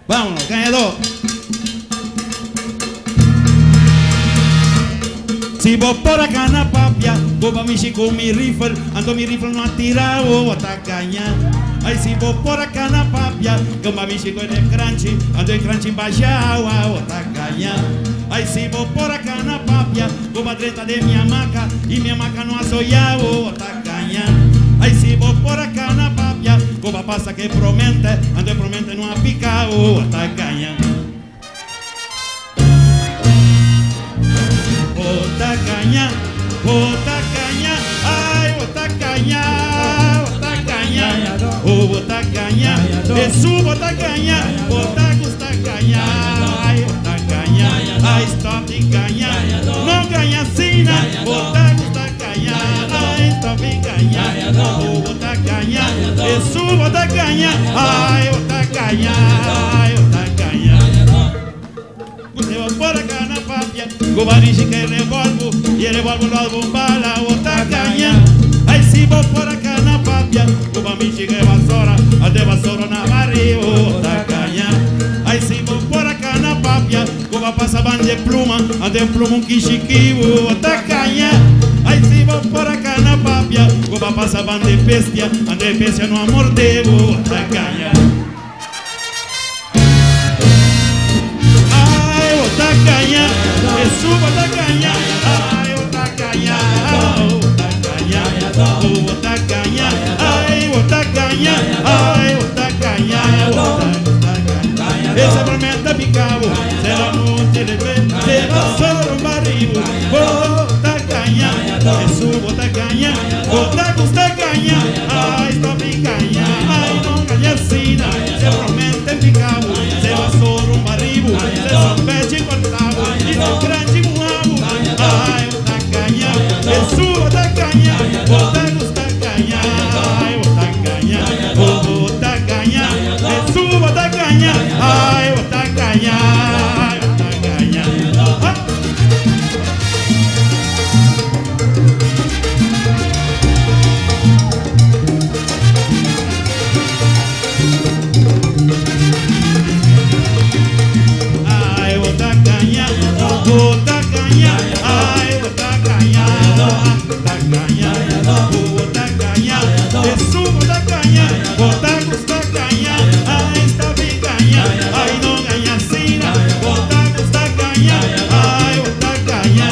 Vámonos, ganador. Si vos por acá na papia, vos va mi con mi rifle, ando mi rifle no ha tirado, bota caña. Ay, si vos por acá na papia, que va mi chico en el crunchy, ando en crunchy bajao, bota caña. Ay, si vos por acá na papia, vos va treta de mi hamaca, y mi hamaca no ha sollado, bota caña. Ay, si vos por acá na papia, vos va pasa que promete, ando en promete no ha picado, bota caña. Bota caña, ay, bota caña, oh, bota caña, de su bota caña, bota gusta caña, ay, bota caña, ay, stop de caña, no caña sina, bota gusta caña, ay, stop de caña, oh, bota caña, de su bota caña, ay, bota caña, ay, bota caña. Usted va por acá na papia, Gobarishi que revolvo, y el revolvo lo bomba la bota caña. Ay, si vos por acá na papia, Gobarishi que vasora, al de vasora na barrio, bota caña. Ay, si vos por acá na papia, Goba pasaban de pluma, al de pluma un kishikibu, bota caña. Ay, si vos por acá na papia, Goba pasaban de bestia, al de bestia no amor de bota caña. Bota caña, Jesús bota caña, ay bota caña, bota caña, bota caña, ay bota caña, ay bota caña, bota caña. Ese promete picabo, se lo monte de fe, se va solo un barribo, bota caña, Jesús bota caña, bota caña, ay está picaña, ay no cañacina, se promete picabo, se va solo un barribo, se son cortado y no grande muabo, ay bota caña, Jesús bota caña, bota caña, ay bota caña, bota caña, Jesús bota caña, ay bota caña, ay bota caña. Ay bota caña, bota caña, ay bota caña, bota caña, bota caña, Jesús bota caña, bota gusta caña, ay está bien caña, ay no caña sina, bota gusta caña, ay bota caña,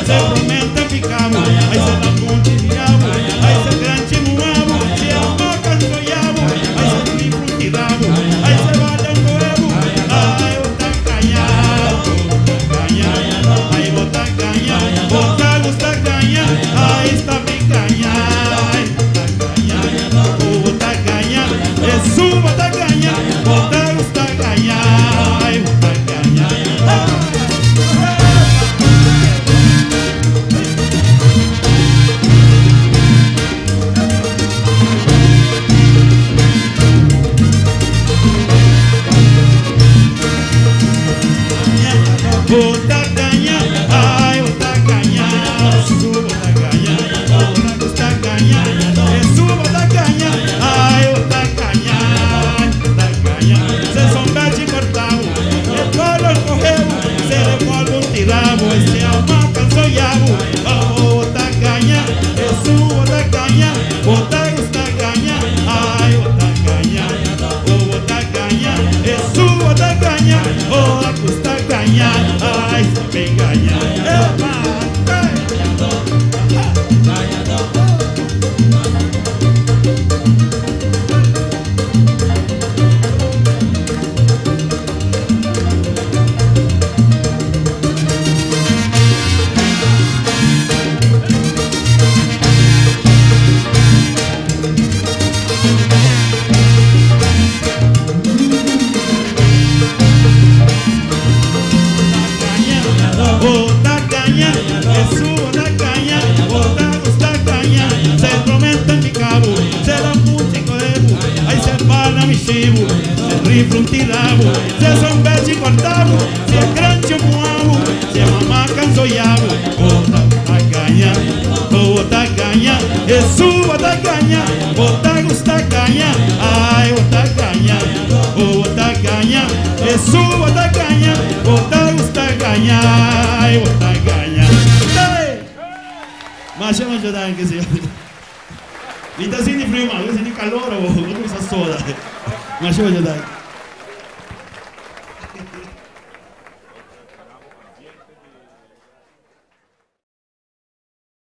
se promete picabo, ay se la punchi diabo, ay se granchi muabo, se ama canto yabo, ay se libro tirabo, ay se va de nuevo, ay bota caña, ay bota caña, bota gusta caña, ay está bien caña, ay bota caña, Jesús bota caña, bota gusta caña, ay bota caña. Bota caña, ay bota caña, Jesús bota caña, bota gusta caña, Jesús bota caña, ay bota caña, se son gachi cortado, el pueblo el cogebo, se revuelve un tirabo, se ama cansoyabo, bota caña, Jesús bota caña, bota gusta caña, ay bota caña, bota caña, Jesús bota caña, bota gusta caña, ay me caña, bota caña, Jesús bota caña, bota gusta caña, se promete mi cabo, se la música de ay se para mi chivo, se rifle un tirabo, se son bechi cortabo, se grancho muabo, se mamá cansoyabo, bota caña, Jesús bota caña, bota gusta caña, ay bota caña, ganhar, botar ganhar. Mas chama de ajudar aqui, senhor. E tá sendo frio, mano, tá sendo calor, ou não precisa soda. Mas chama de ajudar.